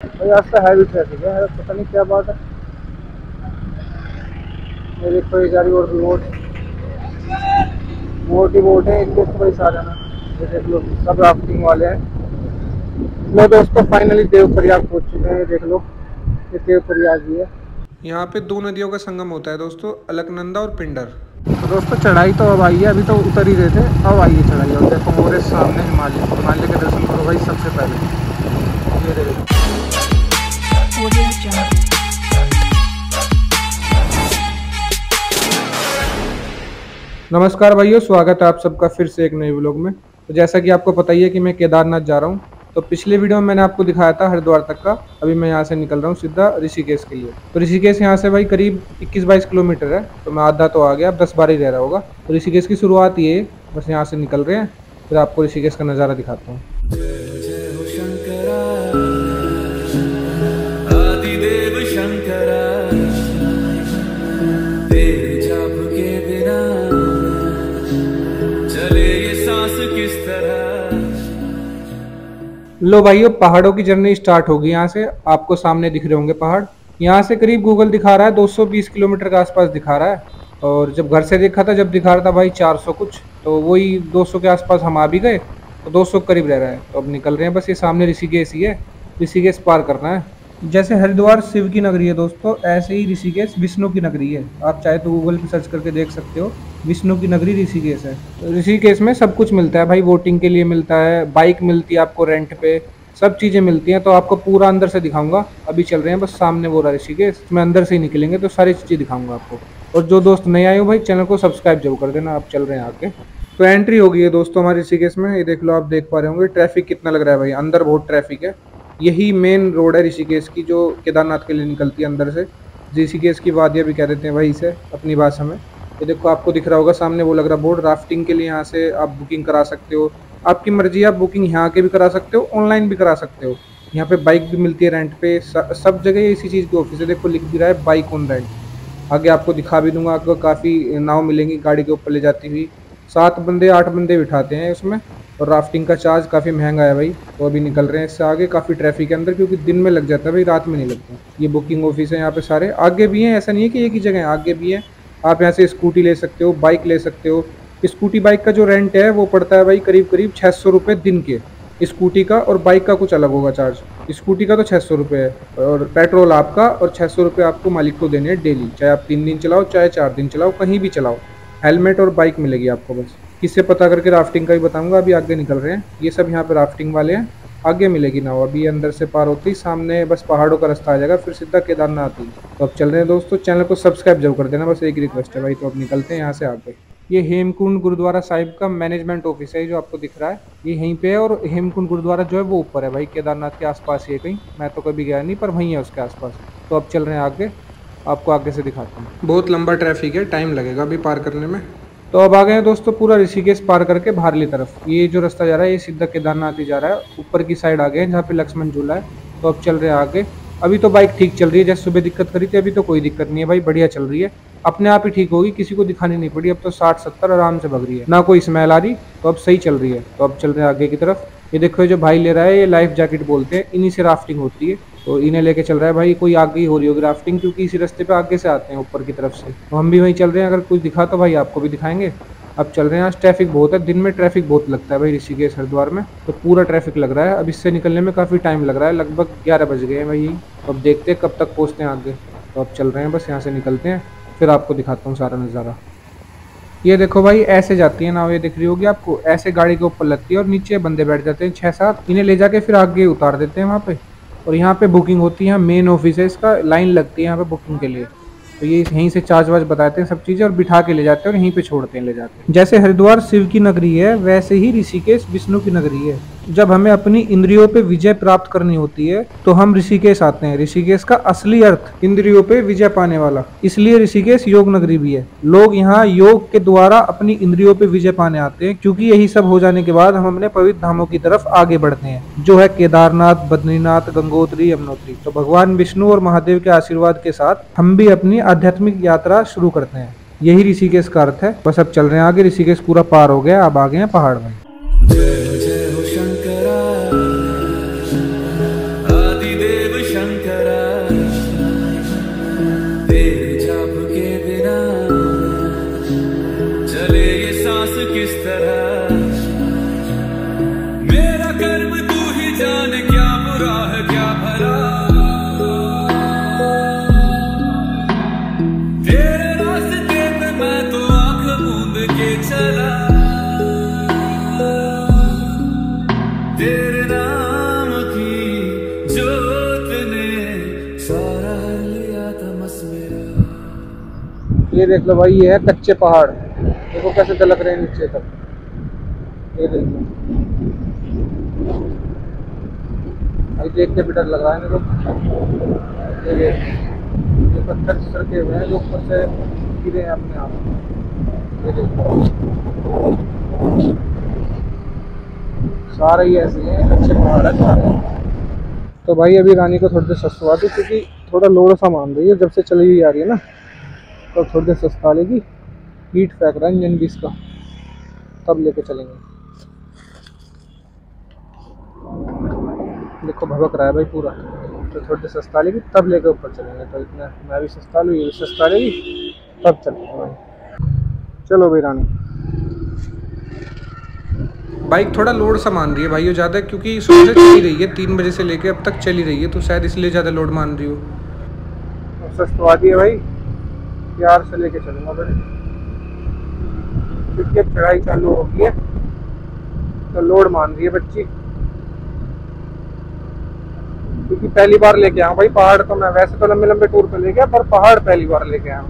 भाई आज तो हैवी ट्रैफिक है, पता नहीं क्या बात है। ये देखो ये जा रही और भी वोट ही वोट है, इनके तो भाई सारे ना। ये देख लो सब राफ्टिंग वाले हैं। लो दोस्तों फाइनली देव प्रयाग पहुंच चुके हैं। ये देख लो ये देव प्रयाग ही है। यहाँ पे दो नदियों का संगम होता है दोस्तों, अलकनंदा और पिंडर। तो दोस्तों चढ़ाई तो अब आई है, अभी तो उतर ही रहे थे, अब आई है चढ़ाई। और देखो मोरे सामने हिमालय के दर्शन करो भाई सबसे पहले। ये देखो नमस्कार भाइयों, स्वागत है आप सबका फिर से एक नए व्लॉग में। तो जैसा कि आपको पता ही है कि मैं केदारनाथ जा रहा हूँ। तो पिछले वीडियो में मैंने आपको दिखाया था हरिद्वार तक का। अभी मैं यहाँ से निकल रहा हूँ सीधा ऋषिकेश के लिए। तो ऋषिकेश यहाँ से भाई करीब 21-22 किलोमीटर है। तो मैं आधा तो आ गया, अब 10-12 ही रह रहा होगा। तो ऋषिकेश की शुरुआत ये, बस यहाँ से निकल रहे हैं, फिर आपको ऋषिकेश का नज़ारा दिखाता हूँ। लो भाइयों, पहाड़ों की जर्नी स्टार्ट होगी यहाँ से। आपको सामने दिख रहे होंगे पहाड़। यहाँ से करीब गूगल दिखा रहा है 220 किलोमीटर के आसपास दिखा रहा है। और जब घर से देखा था, जब दिखा रहा था भाई 400 कुछ, तो वही 200 के आसपास हम आ भी गए। तो 200 करीब रह रहा है। तो अब निकल रहे हैं, बस ये सामने ऋषिकेश ही है, ऋषिकेश पार करना है। जैसे हरिद्वार शिव की नगरी है दोस्तों, ऐसे ही ऋषिकेश विष्णु की नगरी है। आप चाहे तो गूगल पे सर्च करके देख सकते हो, विष्णु की नगरी ऋषिकेश है। ऋषिकेश में सब कुछ मिलता है भाई, बोटिंग के लिए मिलता है, बाइक मिलती है आपको रेंट पे, सब चीज़ें मिलती हैं। तो आपको पूरा अंदर से दिखाऊंगा। अभी चल रहे हैं बस सामने वो रहा ऋषिकेश, मैं अंदर से ही निकलेंगे तो सारी चीज़ें दिखाऊंगा आपको। और जो दोस्त नए आए हो भाई, चैनल को सब्सक्राइब जरूर कर देना। आप चल रहे हैं आगे। तो एंट्री हो गई है दोस्तों हमारे ऋषिकेश में। ये देख लो, आप देख पा रहे होंगे ट्रैफिक कितना लग रहा है भाई, अंदर बहुत ट्रैफिक है। यही मेन रोड है ऋषिकेश की, जो केदारनाथ के लिए निकलती है अंदर से। ऋषिकेश की वादियाँ भी कह देते हैं भाई इसे अपनी भाषा में। ये देखो आपको दिख रहा होगा सामने वो लग रहा बोर्ड, राफ्टिंग के लिए यहाँ से आप बुकिंग करा सकते हो। आपकी मर्जी, आप बुकिंग यहाँ के भी करा सकते हो, ऑनलाइन भी करा सकते हो। यहाँ पे बाइक भी मिलती है रेंट पे, सब जगह इसी चीज़ की ऑफिस है। देखो लिख भी रहा है बाइक ऑन रेंट। आगे आपको दिखा भी दूंगा, आपको काफ़ी नाव मिलेंगी गाड़ी के ऊपर ले जाती हुई। 7 बंदे 8 बंदे बिठाते हैं उसमें। और राफ्टिंग का चार्ज काफ़ी महंगा है भाई। तो अभी निकल रहे हैं इससे आगे। काफ़ी ट्रैफिक है अंदर, क्योंकि दिन में लग जाता है भाई, रात में नहीं लगता। ये बुकिंग ऑफिस है यहाँ पे सारे। आगे भी हैं, ऐसा नहीं है कि एक ही जगह है, आगे भी है। आप यहाँ से स्कूटी ले सकते हो, बाइक ले सकते हो। स्कूटी बाइक का जो रेंट है वो पड़ता है भाई करीब करीब 600 रुपये दिन के, स्कूटी का। और बाइक का कुछ अलग होगा चार्ज। स्कूटी का तो 600 रुपये है, और पेट्रोल आपका, और 600 रुपये आपको मालिक को देने हैं डेली। चाहे आप 3 दिन चलाओ, चाहे 4 दिन चलाओ, कहीं भी चलाओ। हेलमेट और बाइक मिलेगी आपको बस। किससे पता करके राफ्टिंग का भी बताऊंगा। अभी आगे निकल रहे हैं, ये सब यहाँ पे राफ्टिंग वाले हैं। आगे मिलेगी नाव, अभी अंदर से पार होती सामने बस पहाड़ों का रास्ता आ जाएगा, फिर सीधा केदारनाथ ही। तो अब चल रहे हैं दोस्तों, चैनल को सब्सक्राइब जरूर कर देना, बस एक रिक्वेस्ट है भाई। तो अब निकलते हैं यहाँ से आगे। ये हेमकुंड गुरुद्वारा साहिब का मैनेजमेंट ऑफिस है, जो आपको दिख रहा है ये यहीं पे है। और हेमकुंड गुरुद्वारा जो है वो ऊपर है भाई, केदारनाथ के आसपास ही है कहीं। मैं तो कभी गया नहीं, पर वहीं है उसके आसपास। तो अब चल रहे हैं आगे, आपको आगे से दिखाता हूँ। बहुत लंबा ट्रैफिक है, टाइम लगेगा अभी पार करने में। तो अब आ गए हैं दोस्तों पूरा ऋषिकेश पार करके बाहरली तरफ। ये जो रास्ता जा रहा है ये सीधा केदारनाथ ही जा रहा है। ऊपर की साइड आ गए हैं जहाँ पे लक्ष्मण झूला है। तो अब चल रहे हैं आगे। अभी तो बाइक ठीक चल रही है, जैसे सुबह दिक्कत करी थी, अभी तो कोई दिक्कत नहीं है भाई, बढ़िया चल रही है। अपने आप ही ठीक होगी, किसी को दिखानी नहीं पड़ी। अब तो 60-70 आराम से भग रही है, ना कोई स्मेल आ रही। तो अब सही चल रही है। तो अब चल रहे हैं आगे की तरफ। ये देखो जो भाई ले रहा है, ये लाइफ जैकेट बोलते हैं, इन्हीं से राफ्टिंग होती है। तो इन्हें लेके चल रहा है भाई। कोई आगे ही हो रही होगी राफ्टिंग, क्योंकि इसी रास्ते पे आगे से आते हैं ऊपर की तरफ से। तो हम भी वहीं चल रहे हैं, अगर कुछ दिखा तो भाई आपको भी दिखाएंगे। अब चल रहे हैं। आज ट्रैफिक बहुत है, दिन में ट्रैफिक बहुत लगता है भाई ऋषिकेश हरिद्वार में। तो पूरा ट्रैफिक लग रहा है। अब इससे निकलने में काफ़ी टाइम लग रहा है, लगभग 11 बज गए हैं भाई। तो अब देखते हैं कब तक पहुँचते हैं आगे। तो अब चल रहे हैं, बस यहाँ से निकलते हैं, फिर आपको दिखाता हूँ सारा नज़ारा। ये देखो भाई, ऐसे जाती है नाव, ये दिख रही होगी आपको। ऐसे गाड़ी के ऊपर लगती है और नीचे बंदे बैठ जाते हैं 6-7, इन्हें ले जाके फिर आगे उतार देते हैं वहाँ पे। और यहाँ पे बुकिंग होती है, मेन ऑफिस है इसका, लाइन लगती है यहाँ पे बुकिंग के लिए। तो ये यहीं से चार्ज वार्ज बताते हैं सब चीज़ें, और बिठा के ले जाते हैं और यहीं पे छोड़ते हैं ले जाते हैं। जैसे हरिद्वार शिव की नगरी है, वैसे ही ऋषिकेश विष्णु की नगरी है। जब हमें अपनी इंद्रियों पे विजय प्राप्त करनी होती है तो हम ऋषिकेश आते हैं। ऋषिकेश का असली अर्थ इंद्रियों पे विजय पाने वाला, इसलिए ऋषिकेश योग नगरी भी है। लोग यहाँ योग के द्वारा अपनी इंद्रियों पे विजय पाने आते हैं, क्योंकि यही सब हो जाने के बाद हम अपने पवित्र धामों की तरफ आगे बढ़ते हैं, जो है केदारनाथ, बद्रीनाथ, गंगोत्री, यमुनोत्री। तो भगवान विष्णु और महादेव के आशीर्वाद के साथ हम भी अपनी आध्यात्मिक यात्रा शुरू करते हैं। यही ऋषिकेश का अर्थ है। बस अब चल रहे हैं आगे। ऋषिकेश पूरा पार हो गया, अब आ गए हैं पहाड़ में। जय जय हो शंकरा, आदिदेव ये देख लो भाई, ये है कच्चे पहाड़, देखो कैसे दलक रहे हैं नीचे तक। ये देखो भाई, देखने पे डर लग रहा है मेरे को। ये पत्थर सरके हुए हैं जो ऊपर से गिरे हैं अपने आप। ये देखो सारे ही ऐसे हैं, कच्चे पहाड़ है सारे। तो भाई अभी रानी को थोड़ी देर सस्ता दो, क्योंकि थोड़ा लोड सा मान रही है, जब से चली हुई आ रही है ना, तो थोड़ी देर सस्ता लेगी। हीट फेंक रहा है इंजन भी इसका, तब लेके चलेंगे। देखो भभक रहा है भाई पूरा, तो थोड़ी देर सस्ता लेगी तब लेके ऊपर चलेंगे। तो इतना मैं भी सस्ता लूँ, ये भी सस्ता लेगी, तब चलेंगे भाई। चलो भाई रानी। बाइक थोड़ा लोड सा मान रही है भाई, वो ज़्यादा, क्योंकि सुबह से चली रही है, 3 बजे से लेके अब तक चली रही है, तो शायद इसलिए ज़्यादा लोड मान रही हो। सस्तवा दिए भाई, प्यार से लेके चलूँगा भाई, क्योंकि अब चढ़ाई चालू हो गई है, तो लोड मान रही है बच्ची। क्योंकि पहली बार लेके आया भाई पहाड़, तो मैं वैसे तो लंबे लंबे टूर पे ले गया, पर पहाड़ पहली बार लेके आया,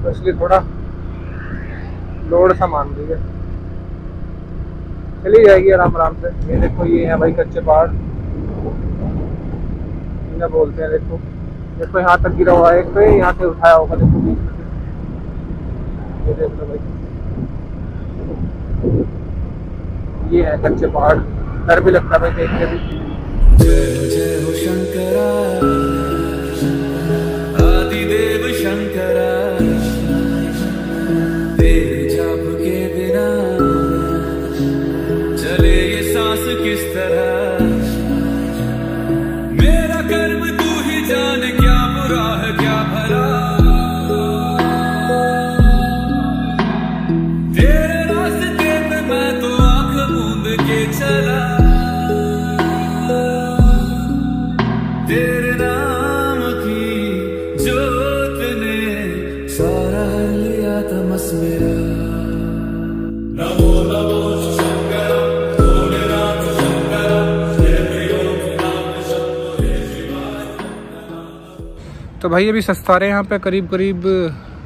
तो इसलिए थोड़ा लोड सा मान रही है। चली जाएगी आराम आराम से। ये देखो, ये है भाई कच्चे पहाड़, इन्हें बोलते हैं। देखो देखो यहाँ तक गिरा हुआ है, एक पे यहाँ से उठाया होगा, देखो बीच में से। ये देख लो भाई, ये है कच्चे पहाड़। डर भी लगता है भाई देख के भी। जय जय हो शंकरा, आदिदेव शंकरा, तेरे जाप के बिना चले ये सांस किस तरह। मेरा कर्म तू ही जाने, क्या बुरा है क्या भला, तेरे रास्ते पे मैं तो आंख मूंद के चला। तेरे नाम की जोत ने सारा लिया तमस मेरा। नमो नमो शंकर, भोलेनाथ शंकर, जय प्रियो नाम शंभो जय शिवाय। तो भाई अभी सस्ता रहे यहाँ पे करीब करीब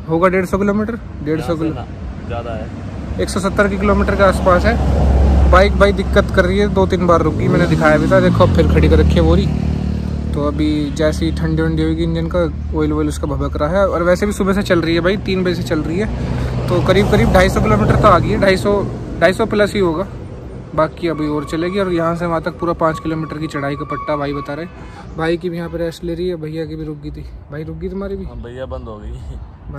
होगा 150 किलोमीटर, 150 किलोमीटर ज़्यादा है, 170 किलोमीटर के आसपास है। बाइक भाई दिक्कत कर रही है, 2-3 बार रुकी, मैंने दिखाया भी था। देखो अब फिर खड़ी कर रखी है बोरी। तो अभी जैसे ही ठंडी वंडी होगी, इंजन का ऑयल उसका भभक रहा है। और वैसे भी सुबह से चल रही है भाई, 3 बजे से चल रही है, तो करीब करीब 250 किलोमीटर तो आ गई है, 250 प्लस ही होगा। बाकी अभी और चलेगी, और यहाँ से वहाँ तक पूरा 5 किलोमीटर की चढ़ाई का पट्टा भाई बता रहे। भाई की भी यहाँ पर रेस्ट ले रही है, भैया की भी रुक गई थी। भाई रुक गई तुम्हारी भी? भैया बंद हो गई,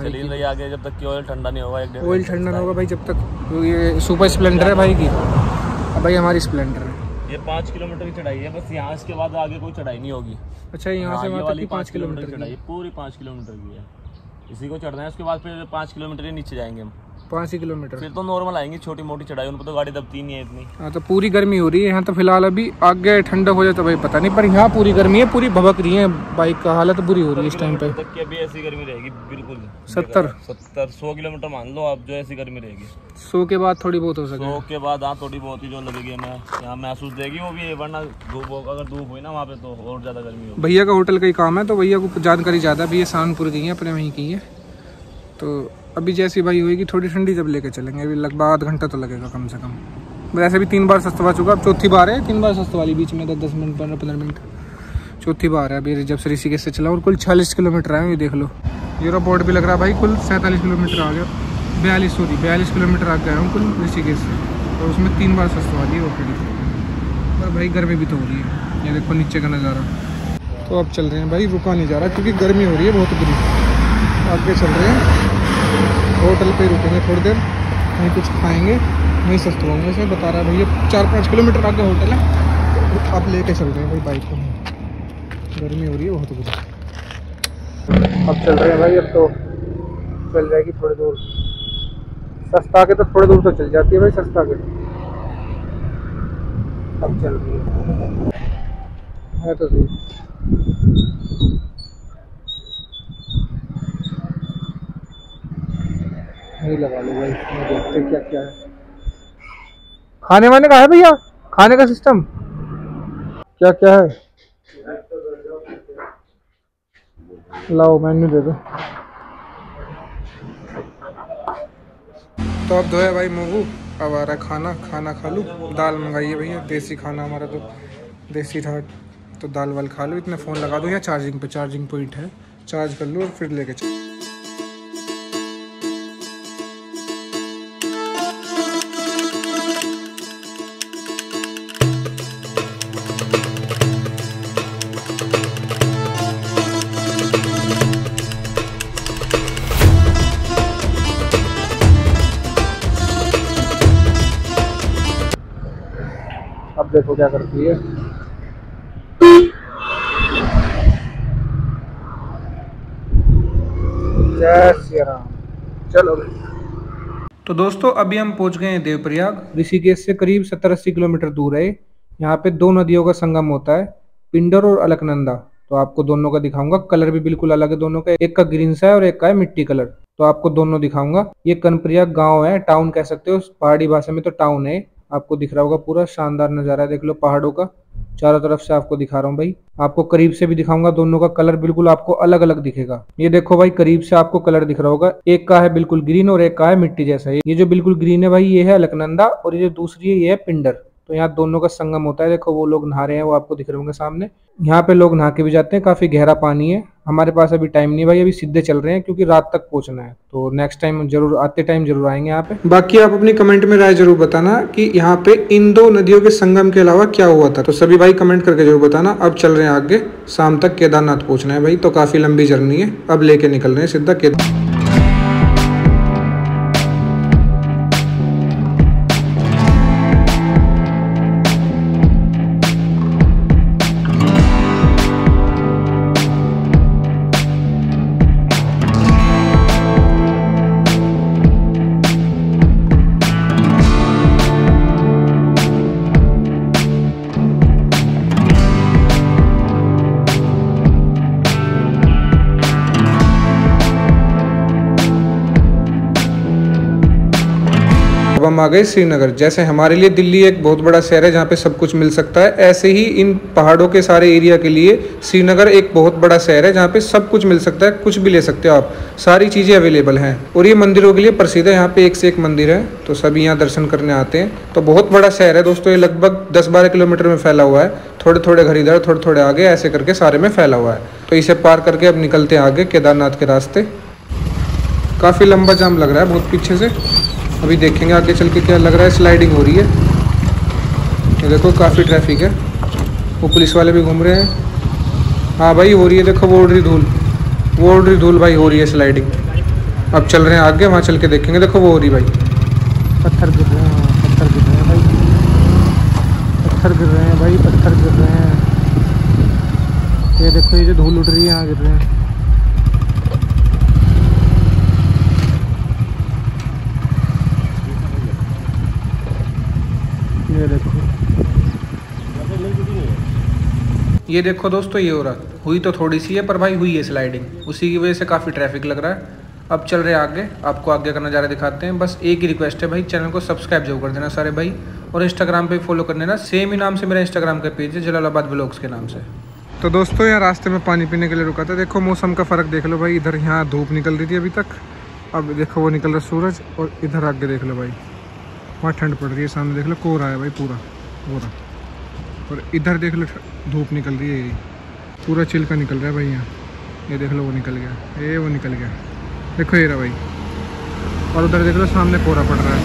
चली रही आगे जब तक कि ऑयल ठंडा नहीं होगा। ऑयल ठंडा नहीं होगा भाई जब तक। ये सुपर स्प्लेंडर है भाई की, अब भाई हमारी स्प्लेंडर है। ये 5 किलोमीटर की चढ़ाई है बस, यहाँ इसके बाद आगे कोई चढ़ाई नहीं होगी। अच्छा, यहाँ से वहाँ तक की 5 किलोमीटर की चढ़ाई, पूरी 5 किलोमीटर की है, इसी को चढ़ना है। उसके बाद फिर 5 किलोमीटर ही नीचे जाएंगे हम, 5 ही किलोमीटर। फिर तो नॉर्मल आएंगे, छोटी मोटी चढ़ाई, उन पर तो गाड़ी दबती नहीं है इतनी। हाँ, तो पूरी गर्मी हो रही है यहाँ तो फिलहाल। अभी आगे ठंडा हो जाए तो भाई पता नहीं, पर यहाँ पूरी गर्मी है, पूरी भभक रही है। बाइक का हालत बुरी हो रही है इस टाइम पे। तक की अभी ऐसी गर्मी रहेगी बिल्कुल। 100 किलोमीटर मान लो आप, जो ऐसी गर्मी रहेगी। 100 के बाद थोड़ी बहुत हो सके। 100 के बाद हाँ थोड़ी बहुत ही जो लगेगी हमें यहाँ महसूस देगी, वो भी। वरना धूप, अगर धूप हुई ना वहाँ पे तो और ज़्यादा गर्मी होगी। भैया का होटल का ही काम है, तो भैया को जानकारी ज़्यादा। भैया सहारनपुर की है, अपने वहीं की है। तो अभी जैसी भाई होगी थोड़ी ठंडी, जब लेके चलेंगे। अभी लगभग आधा घंटा तो लगेगा कम से कम। वैसे भी 3 बार सस्तवा चुका, अब 4थी बार है। 3 बार सस्तवा ली, बीच में 10 मिनट 15 मिनट, 4थी बार है अभी जब से ऋषिकेश से चला। और कुल 40 किलोमीटर है, ये देख लो। यूरो बोर्ड भी लग रहा है भाई। कुल 47 किलोमीटर आ गया, 42 किलोमीटर आ गया हूँ कुल ऋषिकेश से। और उसमें 3 बार सस्तवा ली ऑलरेडी। और भाई गर्मी भी तो हो रही है, ये देखो नीचे का नज़ारा। तो अब चल रहे हैं भाई, रुका नहीं जा रहा क्योंकि गर्मी हो रही है बहुत बुरी। आगे चल रहे हैं, होटल पे रुकेंगे थोड़ी देर, वहीं कुछ खाएंगे, वहीं सस्ता होंगे। ऐसे बता रहा है भैया 4-5 किलोमीटर आगे होटल है। अब लेके चल रहे हैं भाई बाइक को, गर्मी हो रही है बहुत बुरी। अब चल रहे हैं भाई, अब तो चल जाएगी थोड़ी दूर। सस्ता के तो थोड़ी दूर तो चल जाती है भाई, सस्ता के। अब चल रही है तो सही। नहीं लगा लो भाई, देखते क्या क्या है। खाने वाने का है भैया, खाने का सिस्टम क्या क्या है? लाओ मेन्यू दे दो। तो अब धोया भाई मुँह, अब आ रहा है खाना। खाना खा लूँ। दाल मंगाई है भैया, देसी खाना हमारा तो देसी ठाट। तो दाल वाल खा लूँ, इतने फ़ोन लगा दूँ या चार्जिंग पे, चार्जिंग पॉइंट है, चार्ज कर लूँ और फिर लेके चल। अब देखो क्या करती है। जय श्री राम। चलो। तो दोस्तों अभी हम पहुंच गए हैं देवप्रयाग। ऋषिकेश से करीब 70-80 किलोमीटर दूर है। यहाँ पे दो नदियों का संगम होता है, पिंडर और अलकनंदा। तो आपको दोनों का दिखाऊंगा। कलर भी बिल्कुल अलग है दोनों का, एक का ग्रीन सा है और एक का है मिट्टी कलर। तो आपको दोनों दिखाऊंगा। ये कर्णप्रयाग गाँव है, टाउन कह सकते हो, पहाड़ी भाषा में तो टाउन है। आपको दिख रहा होगा, पूरा शानदार नज़ारा है, देख लो पहाड़ों का। चारों तरफ से आपको दिखा रहा हूँ भाई। आपको करीब से भी दिखाऊंगा, दोनों का कलर बिल्कुल आपको अलग अलग दिखेगा। ये देखो भाई, करीब से आपको कलर दिख रहा होगा, एक का है बिल्कुल ग्रीन और एक का है मिट्टी जैसा। ये जो बिल्कुल ग्रीन है भाई, ये है अलकनंदा, और ये जो दूसरी है ये है पिंडर। तो यहाँ दोनों का संगम होता है। देखो वो लोग नहा रहे हैं, वो आपको दिख रहे होंगे सामने। यहाँ पे लोग नहा के भी जाते हैं, काफी गहरा पानी है। हमारे पास अभी टाइम नहीं भाई, अभी सीधे चल रहे हैं क्योंकि रात तक पहुंचना है। तो नेक्स्ट टाइम जरूर, आते टाइम जरूर आएंगे यहाँ पे। बाकी आप अपनी कमेंट में राय जरूर बताना कि यहाँ पे इन दो नदियों के संगम के अलावा क्या हुआ था। तो सभी भाई कमेंट करके जरूर बताना। अब चल रहे हैं आगे, शाम तक केदारनाथ पहुंचना है भाई। तो काफी लंबी जर्नी है, अब लेके निकल रहे हैं सीधा केदारनाथ। अब हम आ गए श्रीनगर। जैसे हमारे लिए दिल्ली एक बहुत बड़ा शहर है जहाँ पे सब कुछ मिल सकता है, ऐसे ही इन पहाड़ों के सारे एरिया के लिए श्रीनगर एक बहुत बड़ा शहर है जहाँ पे सब कुछ मिल सकता है, कुछ भी ले सकते हो आप, सारी चीज़ें अवेलेबल हैं। और ये मंदिरों के लिए प्रसिद्ध है, यहाँ पे एक से एक मंदिर है, तो सभी यहाँ दर्शन करने आते हैं। तो बहुत बड़ा शहर है दोस्तों, ये लगभग 10-12 किलोमीटर में फैला हुआ है। थोड़े थोड़े घर इधर, थोड़े थोड़े आगे, ऐसे करके सारे में फैला हुआ है। तो इसे पार करके अब निकलते हैं आगे केदारनाथ के रास्ते। काफ़ी लंबा जाम लग रहा है बहुत पीछे से, अभी देखेंगे आगे चल के क्या लग रहा है। स्लाइडिंग हो रही है, ये देखो काफ़ी ट्रैफिक है, वो पुलिस वाले भी घूम रहे हैं। हाँ भाई हो रही है, देखो वो उड़ रही धूल भाई, हो रही है स्लाइडिंग। अब चल रहे हैं आगे, वहाँ चल के देखेंगे। देखो वो हो रही भाई, पत्थर गिर रहे हैं, पत्थर गिर रहे हैं भाई, पत्थर गिर रहे हैं भाई, पत्थर गिर रहे हैं। ये देखो ये जो धूल उड़ रही है, यहाँ गिर रहे हैं। ये देखो दोस्तों, ये हो रहा, हुई तो थोड़ी सी है पर भाई हुई है स्लाइडिंग, उसी की वजह से काफ़ी ट्रैफिक लग रहा है। अब चल रहे हैं आगे, आपको आगे का नज़ारा दिखाते हैं। बस एक ही रिक्वेस्ट है भाई, चैनल को सब्सक्राइब जरूर कर देना सारे भाई, और इंस्टाग्राम पे फॉलो कर लेना, सेम ही नाम से मेरा इंस्टाग्राम का पेज है, जलालाबाद व्लॉग्स के नाम से। तो दोस्तों यहाँ रास्ते में पानी पीने के लिए रुका था। देखो मौसम का फ़र्क देख लो भाई, इधर यहाँ धूप निकल रही थी अभी तक, अब देखो वो निकल रहा सूरज, और इधर आगे देख लो भाई वहाँ ठंड पड़ रही है। सामने देख लो कोहरा है भाई, पूरा कोहरा, और इधर देख लो धूप निकल रही है, पूरा चिल्का निकल रहा है भाई यहाँ। ये देख लो वो निकल गया, ये वो निकल गया, देखो ये रहा भाई, और उधर देख लो सामने कोहरा पड़ रहा है।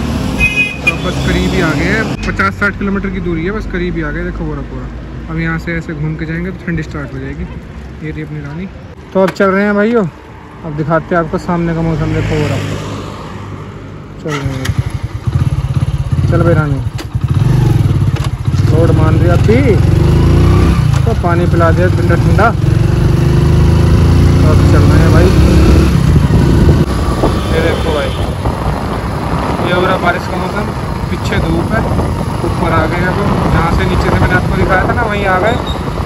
तो बस करीब ही आ गए हैं, 50-60 किलोमीटर की दूरी है, बस करीब ही आ गए। देखो कोहरा। अब यहाँ से ऐसे घूम के जाएंगे तो ठंडी स्टार्ट हो जाएगी। ये रही अपनी रानी। तो अब चल रहे हैं भाइयों, अब दिखाते हैं आपको सामने का मौसम। देखो कोहरा चल रहे हैं, चल भाई रानी, रोड मान रही अभी तो पानी पिला दिया ठंडा ठंडा। अब चल रहे हैं भाई, ये देखो भाई, ये हो रहा बारिश का मौसम, पीछे धूप है, ऊपर आ गए हैं। तो जहाँ से नीचे से मैंने आपको दिखाया था ना, वहीं आ गए।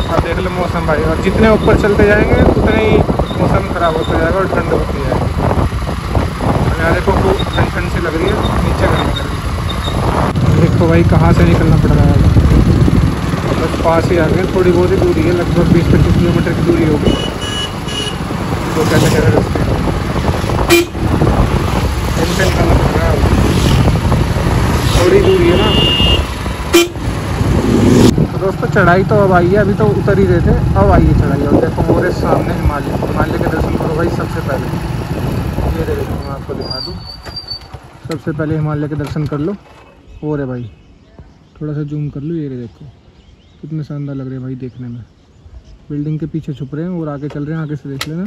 अब देख लो मौसम भाई, और जितने ऊपर चलते जाएंगे उतने ही मौसम ख़राब होता जाएगा और ठंड होती जाएगी। यहाँ देखो खूब ठंड ठंड सी लग रही है, नीचे गर्मी लग रही है। देखो भाई कहाँ से निकलना पड़ रहा है, बस पास ही आ गए, थोड़ी बहुत ही दूरी है, लगभग 20-25 किलोमीटर की दूरी होगी। तो कैसे कह रहे हैं थोड़ी दूरी है ना। तो दोस्तों चढ़ाई तो अब आई है, अभी तो उतर ही रहे थे, अब आई है चढ़ाई। और देखो मोरे सामने हिमालय के दर्शन करो भाई। सबसे पहले ये देखो मैं आपको दिखा दूँ, सबसे पहले हिमालय के दर्शन कर लो। और है भाई, थोड़ा सा जूम कर लो, ये देखो कितने शानदार लग रहे हैं भाई देखने में। बिल्डिंग के पीछे छुप रहे हैं और आगे चल रहे हैं, आगे से देख लेना।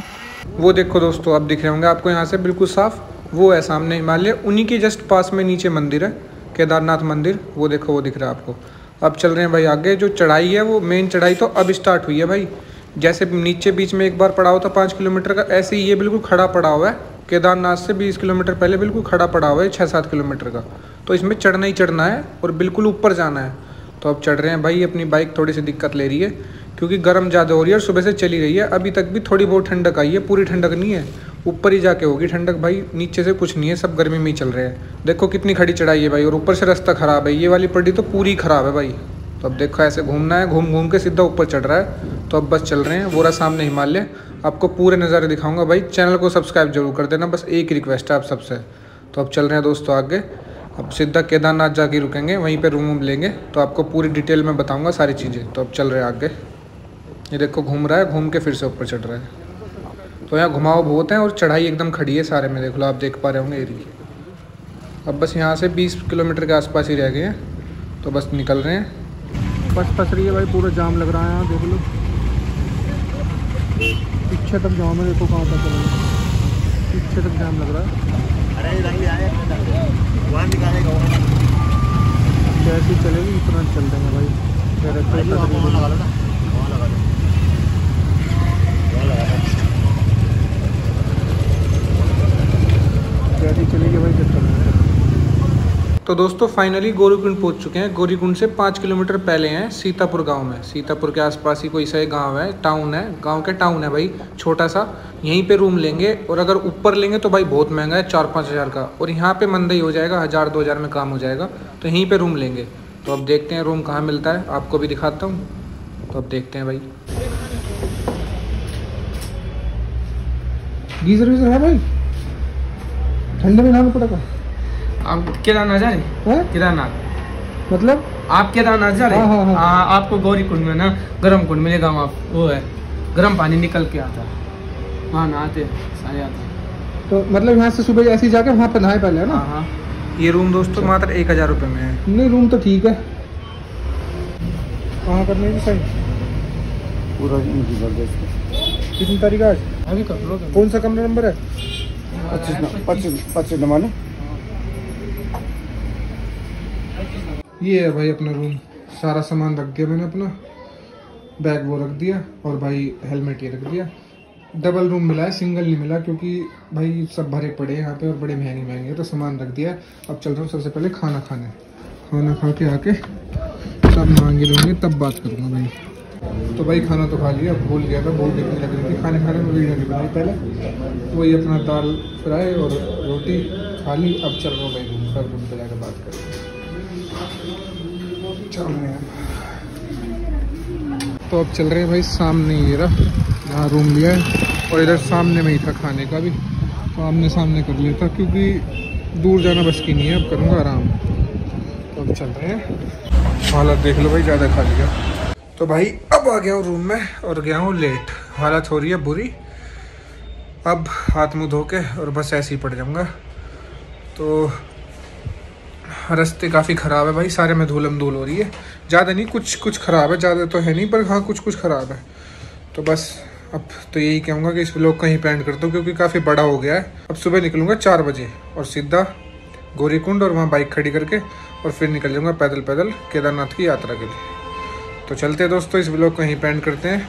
वो देखो दोस्तों, अब दिख रहे होंगे आपको यहाँ से बिल्कुल साफ, वो है सामने हिमालय। उन्हीं के जस्ट पास में नीचे मंदिर है, केदारनाथ मंदिर, वो देखो वो दिख रहा है आपको। अब चल रहे हैं भाई आगे। जो चढ़ाई है वो मेन चढ़ाई तो अब स्टार्ट हुई है भाई। जैसे नीचे बीच में एक बार पड़ा हुआ था 5 किलोमीटर का, ऐसे ही ये बिल्कुल खड़ा पड़ा हुआ है। केदारनाथ से 20 किलोमीटर पहले बिल्कुल खड़ा पड़ा हुआ है 6-7 किलोमीटर का। तो इसमें चढ़ना ही चढ़ना है और बिल्कुल ऊपर जाना है। तो अब चढ़ रहे हैं भाई। अपनी बाइक थोड़ी सी दिक्कत ले रही है क्योंकि गर्म ज़्यादा हो रही है और सुबह से चली रही है। अभी तक भी थोड़ी बहुत ठंडक आई है, पूरी ठंडक नहीं है, ऊपर ही जाके होगी ठंडक भाई। नीचे से कुछ नहीं है, सब गर्मी में ही चल रहे हैं। देखो कितनी खड़ी चढ़ाई है भाई, और ऊपर से रास्ता ख़राब है। ये वाली पट्टी तो पूरी ख़राब है भाई। तो अब देखो ऐसे घूमना है, घूम घूम के सीधा ऊपर चढ़ रहा है। तो अब बस चल रहे हैं। वो रहा सामने हिमालय, आपको पूरे नज़ारे दिखाऊंगा भाई। चैनल को सब्सक्राइब जरूर कर देना, बस एक रिक्वेस्ट है आप सबसे। तो अब चल रहे हैं दोस्तों आगे। अब सीधा केदारनाथ जाके रुकेंगे, वहीं पे रूम लेंगे, तो आपको पूरी डिटेल में बताऊंगा सारी चीज़ें। तो अब चल रहे हैं आगे। ये देखो घूम रहा है, घूम के फिर से ऊपर चढ़ रहा है। तो यहाँ घुमाव बहुत है और चढ़ाई एकदम खड़ी है सारे में, देख लो आप देख पा रहे होंगे एरिया। अब बस यहाँ से 20 किलोमीटर के आसपास ही रह गए हैं, तो बस निकल रहे हैं। बस फंस रही है भाई, पूरा जाम लग रहा है यहाँ, देख लो पीछे तक जाम है। देखो कहाँ तक चल रहा है, पीछे तक जाम लग रहा है। जैसी चलेगी इतना चल देंगे भाई। जैसी चलेगी भाई जब चल। तो दोस्तों फाइनली गौरीकुंड पहुंच चुके हैं। गौरीकुंड से 5 किलोमीटर पहले हैं सीतापुर गांव में। सीतापुर के आसपास ही कोई सा गांव है, टाउन है, गांव के टाउन है भाई, छोटा सा। यहीं पे रूम लेंगे और अगर ऊपर लेंगे तो भाई बहुत महंगा है, 4-5 हज़ार का। और यहाँ पे मंदा ही हो जाएगा, 1000-2000 में काम हो जाएगा। तो यहीं पे रूम लेंगे। तो अब देखते हैं रूम कहाँ मिलता है, आपको भी दिखाता हूँ। तो अब देखते हैं भाई। गीजर वीजर है भाई, ठंडे में नहाना पड़ेगा। आप केदारनाथ जा रहे? केदारनाथ मतलब आप केदारनाथ जा रहे? हाँ, आपको गौरीकुंड में ना गर्म कुंड मिलेगा वहाँ, वो है गर्म पानी निकल के आता है, वहाँ नहाते सारे आते हैं। तो मतलब यहाँ से सुबह ऐसे ही जाके वहाँ पे नहाए पहले है ना? हाँ। ये रूम दोस्तों मात्र 1000 रुपये में है। नहीं रूम तो ठीक है। कहाँ करने की सही पूरा कितनी तारीख आज? अभी कर लो। कौन सा कमरा नंबर है? 25 नंबर। ये है भाई अपना रूम। सारा सामान रख दिया मैंने, अपना बैग वो रख दिया और भाई हेलमेट ये रख दिया। डबल रूम मिला है, सिंगल नहीं मिला क्योंकि भाई सब भरे पड़े हैं यहाँ पे और बड़े महंगे महंगे, तो सामान रख दिया। अब चल रहा हूँ सबसे पहले खाना खाने। खाना खा के आके सब मांगे लेंगे, तब बात करूँगा भाई। तो भाई खाना तो खा लिया, भूल गया था, भूख इतनी लग रही थी। खाने खाने में वीडियो नहीं बनाई पहले। वही अपना दाल फ्राई और रोटी खा ली। अब चल रहा हूँ भाई रूम पर, रूम पर जाकर बात करेंगे। चल रहे हैं तो अब चल रहे हैं भाई सामने ही रहा, यहाँ रूम लिया है और इधर सामने में ही था खाने का भी, तो आमने सामने कर लिया था क्योंकि दूर जाना बस की नहीं है। अब करूँगा आराम। तो अब चल रहे हैं। हालत देख लो भाई, ज़्यादा खा लिया। तो भाई अब आ गया हूँ रूम में और गया हूँ लेट। हालत हो रही है बुरी। अब हाथ मुँह धो के और बस ऐसे ही पड़ जाऊँगा। तो रास्ते काफ़ी ख़राब है भाई, सारे में धूलम धूल हो रही है। ज़्यादा नहीं, कुछ ख़राब है, ज़्यादा तो है नहीं, पर हाँ कुछ ख़राब है। तो बस अब तो यही कहूँगा कि इस व्लॉग का ही एंड करता हूँ क्योंकि काफ़ी बड़ा हो गया है। अब सुबह निकलूँगा 4 बजे और सीधा गौरीकुंड और वहाँ बाइक खड़ी करके और फिर निकल जाऊँगा पैदल पैदल केदारनाथ की यात्रा के लिए। तो चलते हैं दोस्तों, इस व्लॉग का ही एंड करते हैं।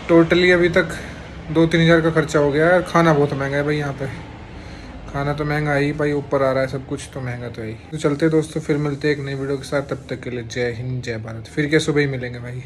टोटली अभी तक 2-3 हज़ार का खर्चा हो गया है। खाना बहुत महंगा है भाई यहाँ पे, खाना तो महंगा ही भाई, ऊपर आ रहा है सब कुछ तो महंगा तो है ही। तो चलते दोस्तों, फिर मिलते हैं एक नई वीडियो के साथ। तब तक के लिए जय हिंद जय भारत। फिर क्या सुबह ही मिलेंगे भाई।